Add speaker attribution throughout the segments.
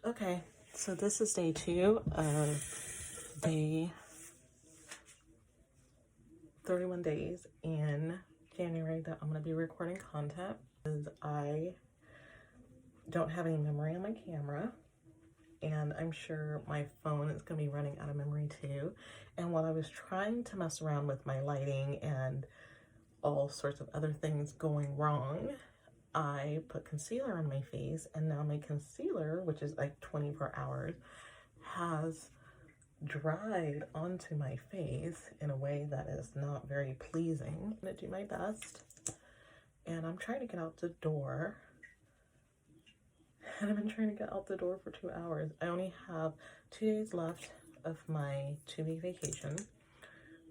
Speaker 1: Okay, so this is day 2 of day 31 days in January that I'm going to be recording content because I don't have any memory on my camera, and I'm sure my phone is going to be running out of memory too. And while I was trying to mess around with my lighting and all sorts of other things going wrong, I put concealer on my face, and now my concealer, which is like 24 hours, has dried onto my face in a way that is not very pleasing. I'm gonna do my best, and I'm trying to get out the door, and I've been trying to get out the door for 2 hours. I only have 2 days left of my 2-week vacation.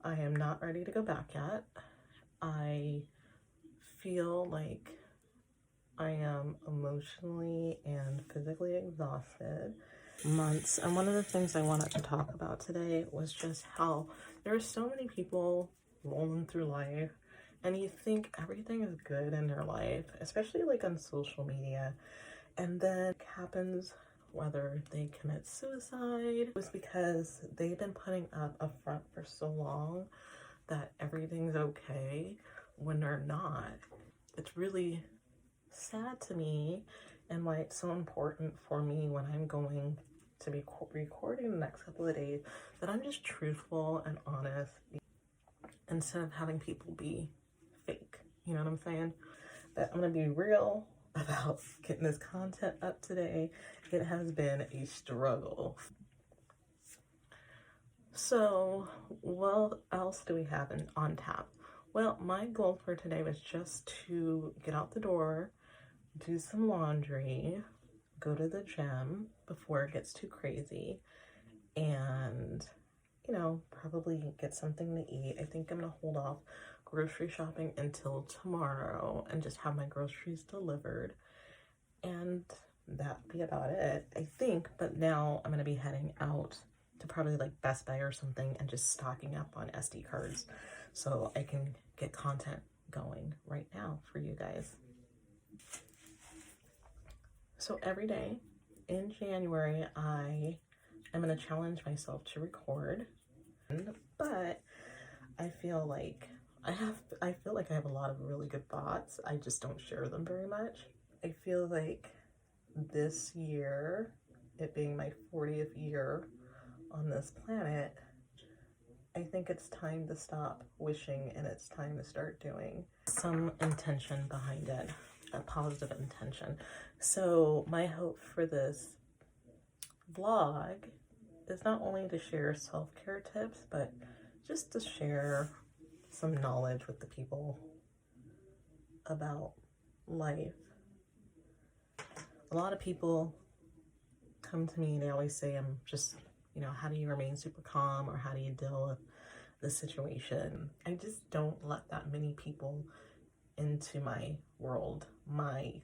Speaker 1: I am not ready to go back yet. I feel like I am emotionally and physically exhausted. Months. And one of the things I wanted to talk about today was just how there are so many people rolling through life, and you think everything is good in their life, especially like on social media, and then it happens, whether they commit suicide, was because they've been putting up a front for so long that everything's okay when they're not. It's really sad to me, and why it's so important for me when I'm going to be recording the next couple of days that I'm just truthful and honest instead of having people be fake. You know what I'm saying? But I'm gonna be real about getting this content up today. It has been a struggle. So what else do we have on tap? Well, my goal for today was just to get out the door, do some laundry, go to the gym before it gets too crazy, and, you know, probably get something to eat. I think I'm gonna hold off grocery shopping until tomorrow and just have my groceries delivered, and that'd be about it, I think. But now I'm gonna be heading out to probably like Best Buy or something and just stocking up on SD cards so I can get content going right now for you guys. So every day in January, I am going to challenge myself to record, but I feel like I have a lot of really good thoughts. I just don't share them very much. I feel like this year, it being my 40th year on this planet, I think it's time to stop wishing and it's time to start doing. Some intention behind it, a positive intention. So my hope for this vlog is not only to share self-care tips, but just to share some knowledge with the people about life. A lot of people come to me and they always say, I'm just, you know, how do you remain super calm, or how do you deal with the situation? I just don't let that many people into my world. My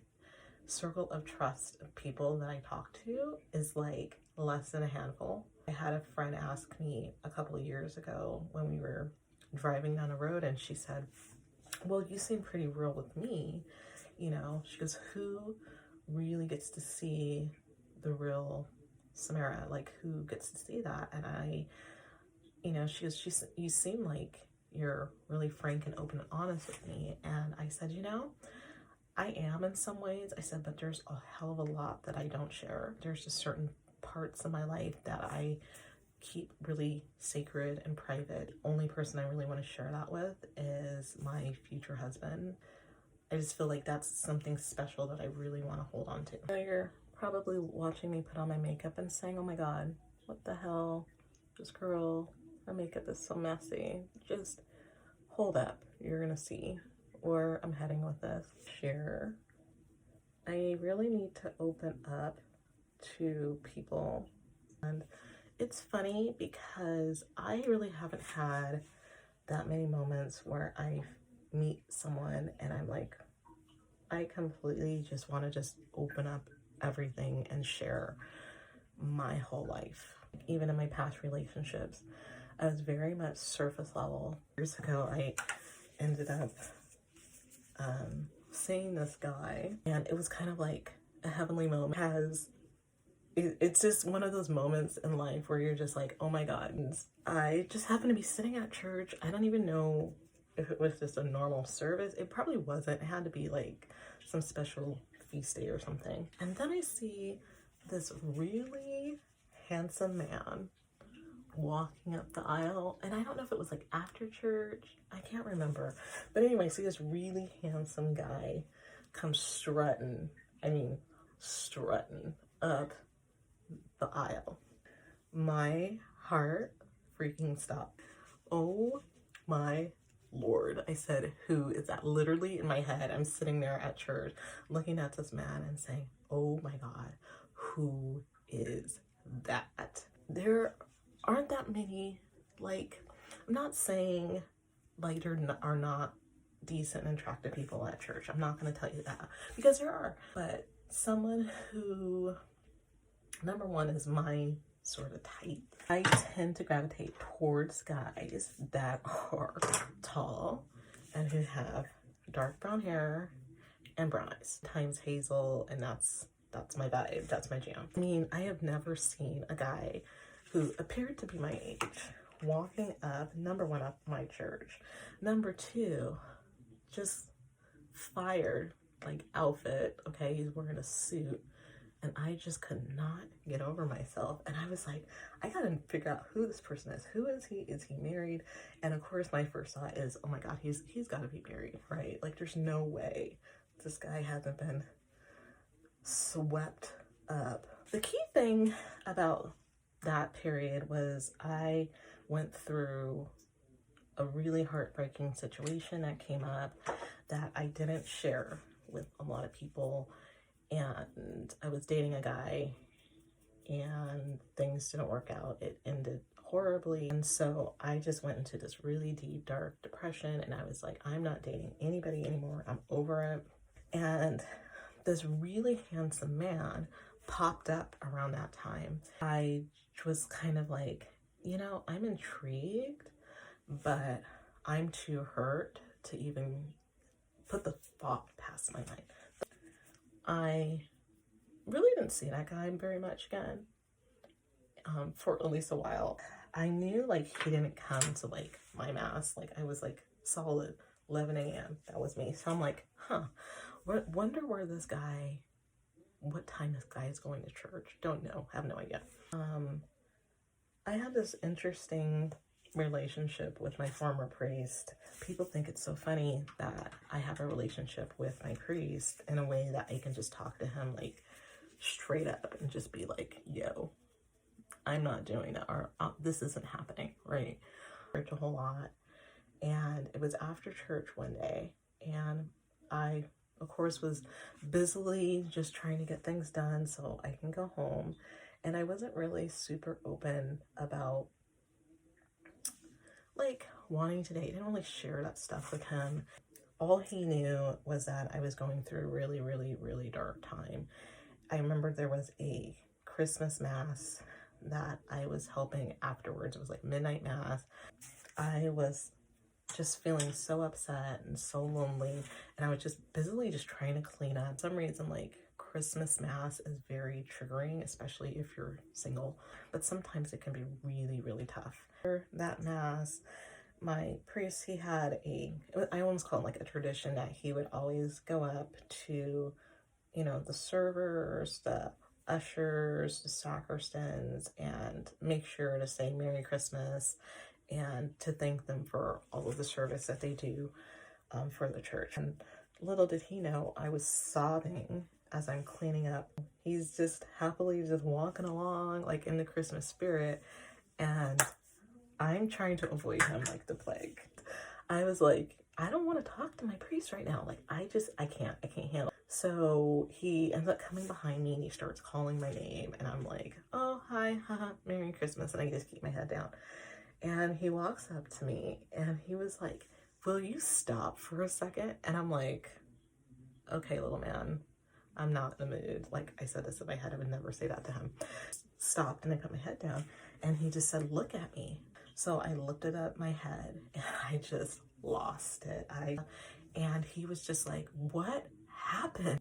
Speaker 1: circle of trust of people that I talk to is like less than a handful. I had a friend ask me a couple of years ago when we were driving down the road, and she said, well, you seem pretty real with me. You know, she goes, who really gets to see the real Samara? Like, who gets to see that? And I, you know, she goes, you seem like you're really frank and open and honest with me. And I said, you know, I am in some ways. I said, but there's a hell of a lot that I don't share. There's just certain parts of my life that I keep really sacred and private. The only person I really want to share that with is my future husband. I just feel like that's something special that I really want to hold on to. Now you're probably watching me put on my makeup and saying, oh my God, what the hell? This girl, her makeup is so messy. Just hold up, you're gonna see where I'm heading with this. Share. I really need to open up to people. And it's funny because I really haven't had that many moments where I meet someone and I'm like, I completely just want to just open up everything and share my whole life. Even in my past relationships, I was very much surface level. Years ago, I ended up seeing this guy, and it was kind of like a heavenly moment. Has it's just one of those moments in life where you're just like, oh my God. And I just happened to be sitting at church. I don't even know if it was just a normal service. It probably wasn't. It had to be like some special feast day or something. And then I see this really handsome man walking up the aisle, and I don't know if it was like after church, I can't remember, but anyway, see this really handsome guy come strutting, I mean strutting up the aisle. My heart freaking stopped. Oh my Lord, I said, who is that? Literally in my head, I'm sitting there at church looking at this man and saying, oh my God, who is that? There aren't that many, like, I'm not saying like there are not decent and attractive people at church. I'm not going to tell you that, because there are. But someone who, number one, is my sort of type. I tend to gravitate towards guys that are tall and who have dark brown hair and brown eyes. Times hazel, and that's my vibe. That's my jam. I mean, I have never seen a guy who appeared to be my age walking up, number one, up my church. Number two, just fired like outfit. Okay, he's wearing a suit. And I just could not get over myself. And I was like, I gotta figure out who this person is. Who is he? Is he married? And of course, my first thought is, oh my God, he's gotta be married, right? Like, there's no way this guy hasn't been swept up. The key thing about that period was I went through a really heartbreaking situation that came up that I didn't share with a lot of people. And I was dating a guy and things didn't work out. It ended horribly. And so I just went into this really deep, dark depression. And I was like, I'm not dating anybody anymore. I'm over it. And this really handsome man popped up around that time. I was kind of like, you know, I'm intrigued, but I'm too hurt to even put the thought past my mind. I really didn't see that guy very much again, for at least a while. I knew like he didn't come to like my mass. Like, I was like solid 11 a.m. That was me. So I'm like, wonder where this guy, what time this guy is going to church. Don't know, have no idea. I have this interesting relationship with my former priest. People think it's so funny that I have a relationship with my priest in a way that I can just talk to him like straight up and just be like, yo, I'm not doing that, or this isn't happening, right? Church a whole lot. And it was after church one day, and I, of course, was busily just trying to get things done so I can go home. And I wasn't really super open about like wanting to date. I didn't really share that stuff with him. All he knew was that I was going through a really, really, really dark time. I remember there was a Christmas mass that I was helping afterwards. It was like midnight mass. I was just feeling so upset and so lonely, and I was just busily just trying to clean up. For some reason, like, Christmas mass is very triggering, especially if you're single, but sometimes it can be really, really tough. For that mass, my priest, he had I almost call it like a tradition that he would always go up to, you know, the servers, the ushers, the sacristans, and make sure to say Merry Christmas and to thank them for all of the service that they do for the church. And little did he know, I was sobbing as I'm cleaning up. He's just happily just walking along like in the Christmas spirit, and I'm trying to avoid him like the plague. I was like, I don't want to talk to my priest right now. Like, I can't handle it. So he ends up coming behind me and he starts calling my name, and I'm like, oh, hi, haha, Merry Christmas. And I just keep my head down. And he walks up to me and he was like, will you stop for a second? And I'm like, okay, little man, I'm not in the mood. Like, I said this in my head, I would never say that to him. Stopped and I put my head down, and he just said, look at me. So I lifted up my head and I just lost it. And he was just like, what happened?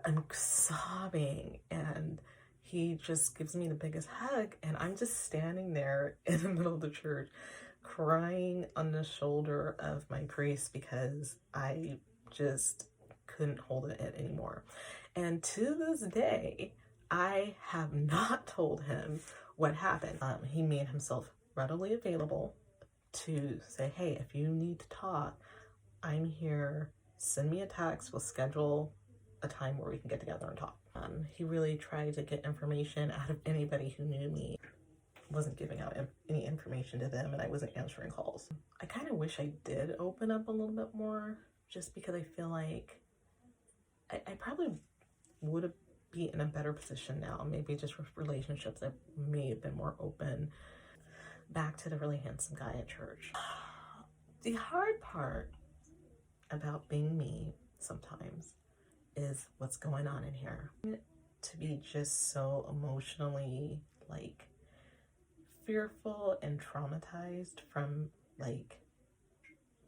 Speaker 1: I'm sobbing, and he just gives me the biggest hug, and I'm just standing there in the middle of the church crying on the shoulder of my priest because I just couldn't hold it anymore. And to this day, I have not told him what happened. He made himself readily available to say, hey, if you need to talk, I'm here. Send me a text. We'll schedule a time where we can get together and talk. He really tried to get information out of anybody who knew me. Wasn't giving out any information to them, and I wasn't answering calls. I kind of wish I did open up a little bit more, just because I feel like I probably would be in a better position now. Maybe just with relationships, I may have been more open. Back to the really handsome guy at church. The hard part about being me sometimes is what's going on in here. To be just so emotionally like fearful and traumatized from like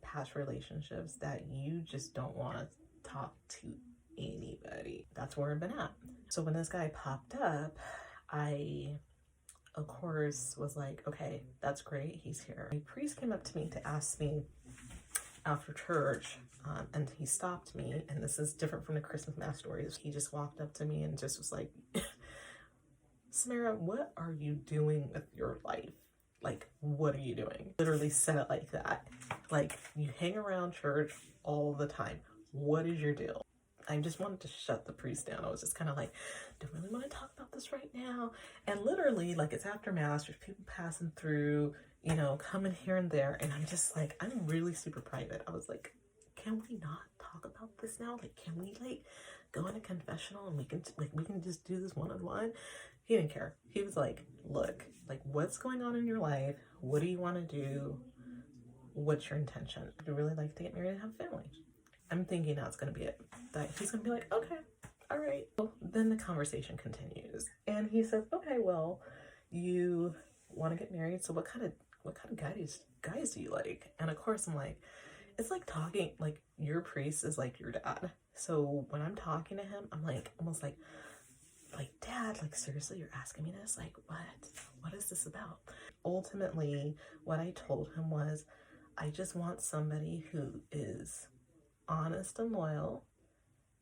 Speaker 1: past relationships that you just don't want to talk to anybody. That's where I've been at. So when this guy popped up, I of course was like, okay, that's great, he's here. My priest came up to me to ask me after church, and he stopped me, and this is different from the Christmas Mass stories. He just walked up to me and just was like, Samara, what are you doing with your life? Like, what are you doing? Literally said it like that. Like, you hang around church all the time. What is your deal? I just wanted to shut the priest down. I was just kind of like, don't really want to talk about this right now. And literally, like, it's after Mass, there's people passing through, you know, coming here and there. And I'm just like, I'm really super private. I was like, can we not talk about this now? Like, can we like go in a confessional and we can just do this one-on-one? He didn't care. He was like, look, like, what's going on in your life? What do you want to do? What's your intention? I'd really like to get married and have a family. I'm thinking that's going to be it. That he's going to be like, okay, all right. Well, then the conversation continues. And he says, okay, well, you want to get married. So what kind of guys do you like? And of course I'm like, it's like talking, like your priest is like your dad. So when I'm talking to him, I'm like, almost like, Dad, like, seriously, you're asking me this? Like, what is this about? Ultimately, what I told him was, I just want somebody who is honest and loyal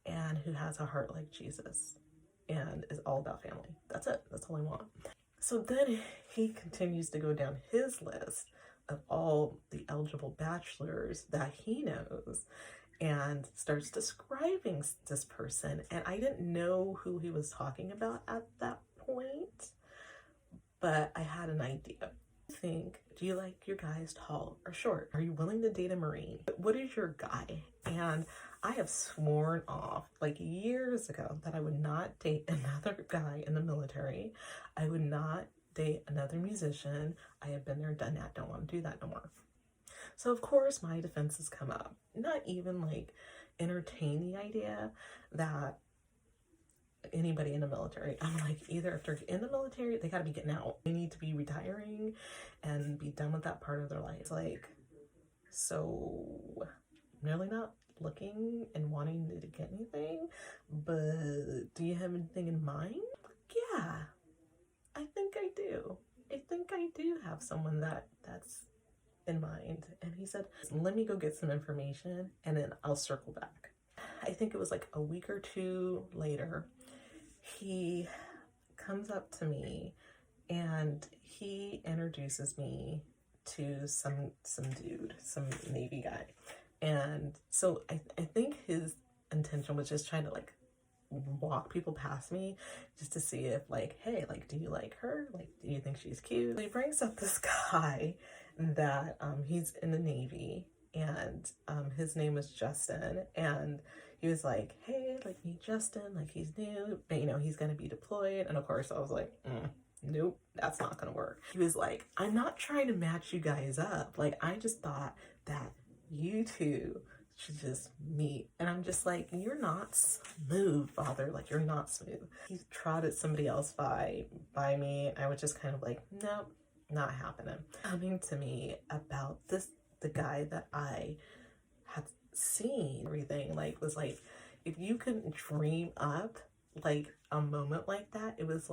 Speaker 1: and who has a heart like Jesus and is all about family. That's it. That's all I want. So then he continues to go down his list of all the eligible bachelors that he knows and starts describing this person. And I didn't know who he was talking about at that point, but I had an idea. Do you like your guys tall or short? Are you willing to date a Marine? What is your guy? And I have sworn off like years ago that I would not date another guy in the military. I would not date another musician. I have been there, done that. Don't want to do that no more. So of course my defenses come up. Not even like entertain the idea that anybody in the military. I'm like, either if they're in the military, they got to be getting out. They need to be retiring and be done with that part of their life. It's like, so I'm really not looking and wanting to get anything, but do you have anything in mind? Yeah, I think I do. I think I do have someone that's in mind. And he said, let me go get some information and then I'll circle back. I think it was like a week or two later, he comes up to me and he introduces me to some dude, some Navy guy. And so I think his intention was just trying to like walk people past me just to see if like, hey, like, do you like her? Like, do you think she's cute? He brings up this guy that he's in the Navy, and his name was Justin, and he was like, hey, like, meet Justin, like, he's new, but you know, he's gonna be deployed. And of course I was like, nope, that's not gonna work. He was like, I'm not trying to match you guys up, like, I just thought that you two should just meet. And I'm just like, you're not smooth, father, like, you're not smooth. He trotted somebody else by me. I was just kind of like, nope, not happening. Coming to me about the guy that I had seen, everything, like, was like, if you can dream up like a moment like that. It was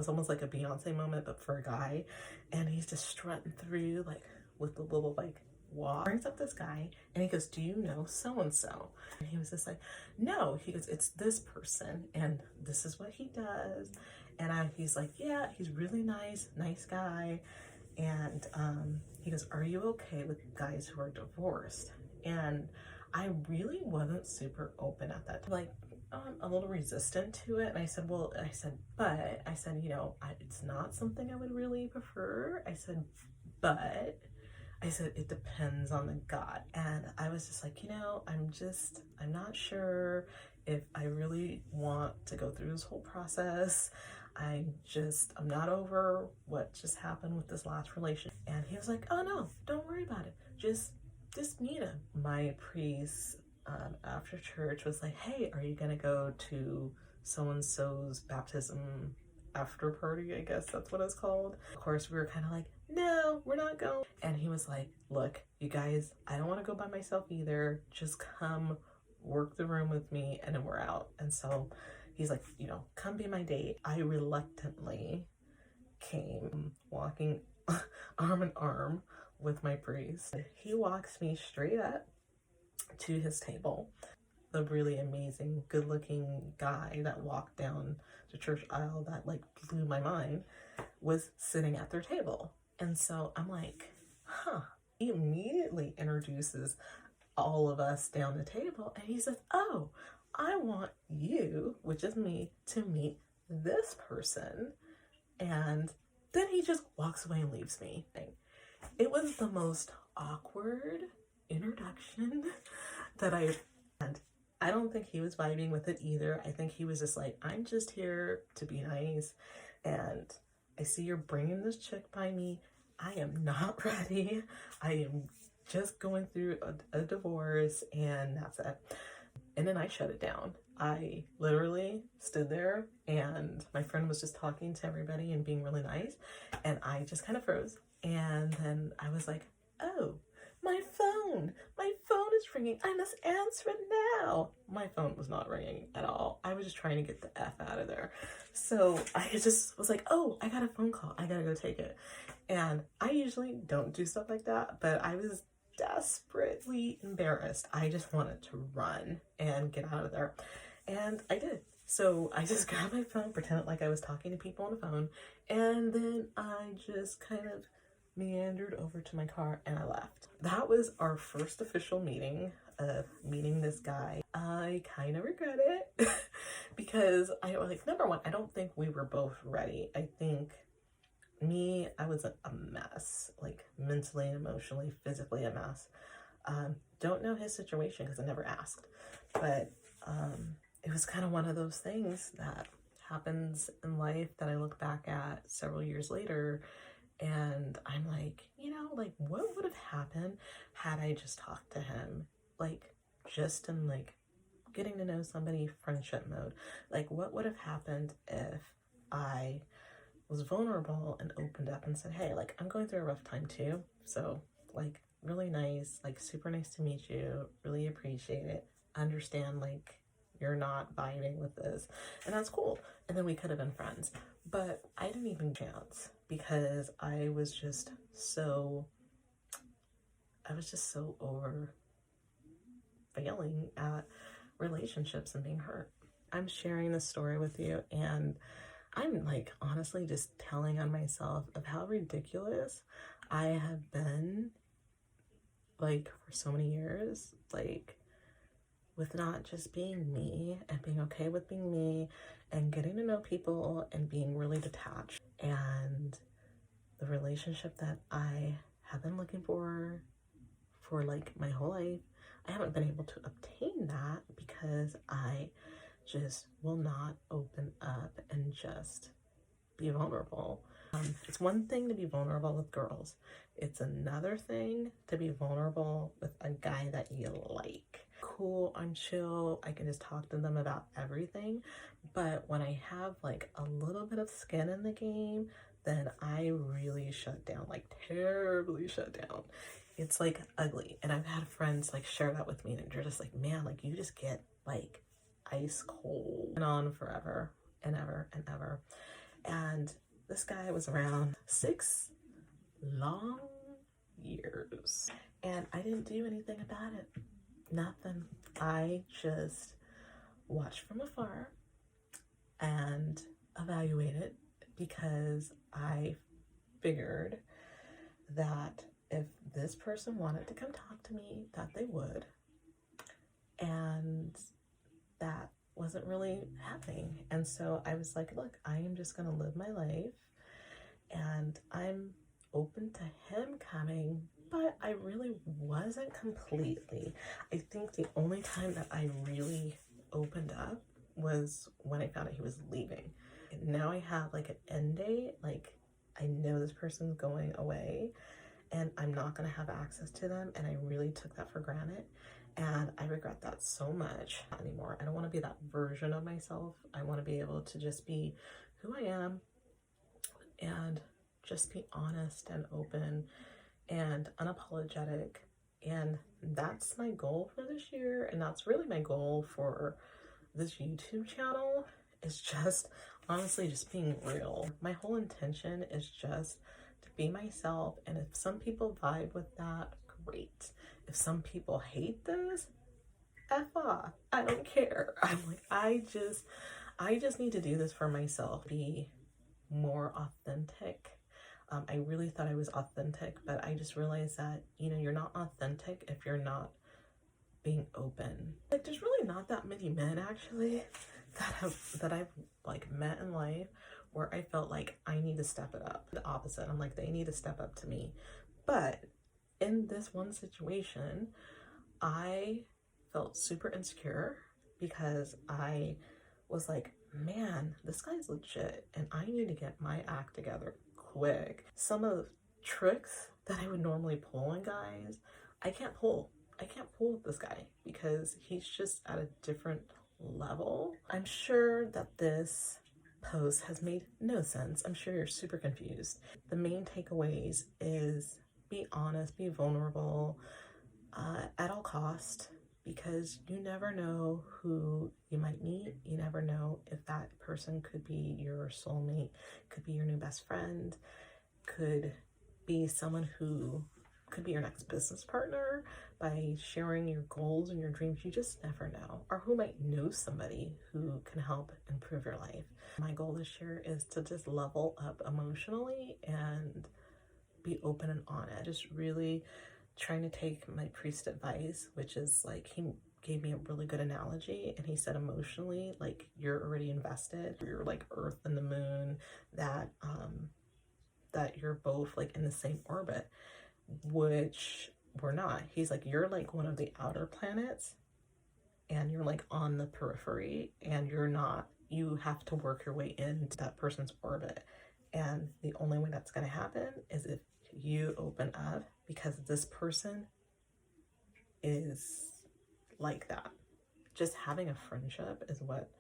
Speaker 1: almost like a Beyonce moment, but for a guy. And he's just strutting through like with the little like walk. Brings up this guy and he goes, "Do you know so and so?" And he was just like, "No." He goes, "It's this person and this is what he does." And he's like, "Yeah, he's really nice guy." And he goes, "Are you okay with guys who are divorced?" And I really wasn't super open at that time. Like, a little resistant to it. And I said, you know, it's not something I would really prefer. I said, it depends on the guy. And I was just like, you know, I'm not sure if I really want to go through this whole process. I'm not over what just happened with this last relationship. And he was like, "Oh no, don't worry about it. Just meet him." My priest after church was like, "Hey, are you gonna go to so-and-so's baptism after party?" I guess that's what it's called. Of course, we were kind of like, "No, we're not going." And he was like, "Look, you guys, I don't want to go by myself either. Just come work the room with me and then we're out." And so he's like, you know, "Come be my date." I reluctantly came, walking arm in arm with my priest. He walks me straight up to his table. The really amazing, good-looking guy that walked down the church aisle that like blew my mind was sitting at their table. And so I'm like, huh. He immediately introduces all of us down the table and he says, "Oh, I want you," which is me, "to meet this person." And then he just walks away and leaves me. It was the most awkward introduction that and I don't think he was vibing with it either. I think he was just like, "I'm just here to be nice, and I see you're bringing this chick by me. I am not ready. I am just going through a divorce, and that's it." And then I shut it down. I literally stood there and my friend was just talking to everybody and being really nice. And I just kind of froze. And then I was like, "Oh, my phone is ringing. I must answer it now." My phone was not ringing at all. I was just trying to get the F out of there. So I just was like, "Oh, I got a phone call. I gotta go take it." And I usually don't do stuff like that, but I was desperately embarrassed. I just wanted to run and get out of there. And I did. So I just grabbed my phone, pretended like I was talking to people on the phone, and then I just kind of meandered over to my car and I left. That was our first official meeting of meeting this guy. I kind of regret it because number one, I don't think we were both ready. I think I was a mess, like mentally, emotionally, physically a mess. Don't know his situation because I never asked, but it was kind of one of those things that happens in life that I look back at several years later and I'm like, you know, like what would have happened had I just talked to him, like just in like getting to know somebody, friendship mode. Like what would have happened if I was vulnerable and opened up and said, "Hey, like I'm going through a rough time too. So like really nice, like super nice to meet you. Really appreciate it. Understand like you're not vibing with this." And that's cool. And then we could have been friends. But I didn't even chance because I was just so over failing at relationships and being hurt. I'm sharing this story with you and I'm like honestly just telling on myself of how ridiculous I have been like for so many years, like with not just being me and being okay with being me and getting to know people and being really detached. And the relationship that I have been looking for like my whole life, I haven't been able to obtain that because I just will not open up and just be vulnerable. It's one thing to be vulnerable with girls. It's another thing to be vulnerable with a guy that you like. Cool, I'm chill, I can just talk to them about everything. But when I have like a little bit of skin in the game, then I really shut down, like terribly shut down. It's like ugly. And I've had friends like share that with me and they're just like, "Man, like you just get like ice cold. Went on forever and ever and ever. And this guy was around 6 long years. And I didn't do anything about it. Nothing. I just watched from afar and evaluated, because I figured that if this person wanted to come talk to me, that they would. And that wasn't really happening. And so I was like, look, I am just going to live my life, and I'm open to him coming, but I really wasn't completely. I think the only time that I really opened up was when I found out he was leaving. And now I have like an end date. Like, I know this person's going away and I'm not going to have access to them, and I really took that for granted, and I regret that so much. Not anymore. I don't want to be that version of myself. I want to be able to just be who I am and just be honest and open and unapologetic. And that's my goal for this year, and that's really my goal for this YouTube channel, is just honestly just being real. My whole intention is just to be myself, and if some people vibe with that, great. If some people hate this, F off. I don't care. I'm like, I just need to do this for myself, be more authentic. I really thought I was authentic, but I just realized that, you know, you're not authentic if you're not being open. Like, there's really not that many men actually that I've like met in life where I felt like I need to step it up. The opposite. I'm like, they need to step up to me. But in this one situation, I felt super insecure because I was like, man, this guy's legit and I need to get my act together quick. Some of the tricks that I would normally pull on guys, I can't pull with this guy because he's just at a different level. I'm sure that this post has made no sense. I'm sure you're super confused. The main takeaways is be honest, be vulnerable at all cost, because you never know who you might meet. You never know if that person could be your soulmate, could be your new best friend, could be someone who could be your next business partner by sharing your goals and your dreams. You just never know. Or who might know somebody who can help improve your life. My goal this year is to just level up emotionally and be open and honest. Just really trying to take my priest advice, which is like, he gave me a really good analogy, and he said emotionally, like, you're already invested. You're like Earth and the moon, that that you're both like in the same orbit, which we're not. He's like, you're like one of the outer planets and you're like on the periphery, and you're not. You have to work your way into that person's orbit, and the only way that's going to happen is if you open up, because this person is like that. Just having a friendship is what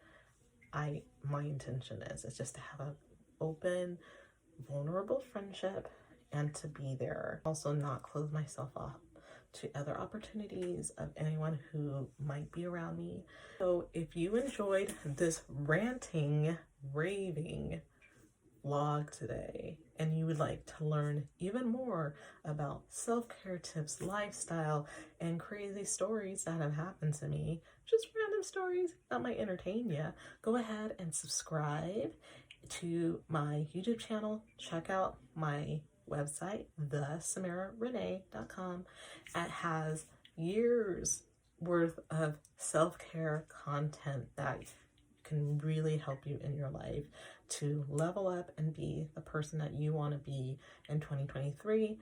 Speaker 1: my intention is. It's just to have an open, vulnerable friendship and to be there. Also not close myself up to other opportunities of anyone who might be around me. So if you enjoyed this ranting, raving vlog today, and you would like to learn even more about self-care tips, lifestyle, and crazy stories that have happened to me, just random stories that might entertain you, go ahead and subscribe to my YouTube channel. Check out my website, thesamararenee.com. It has years worth of self-care content that can really help you in your life to level up and be the person that you want to be in 2023.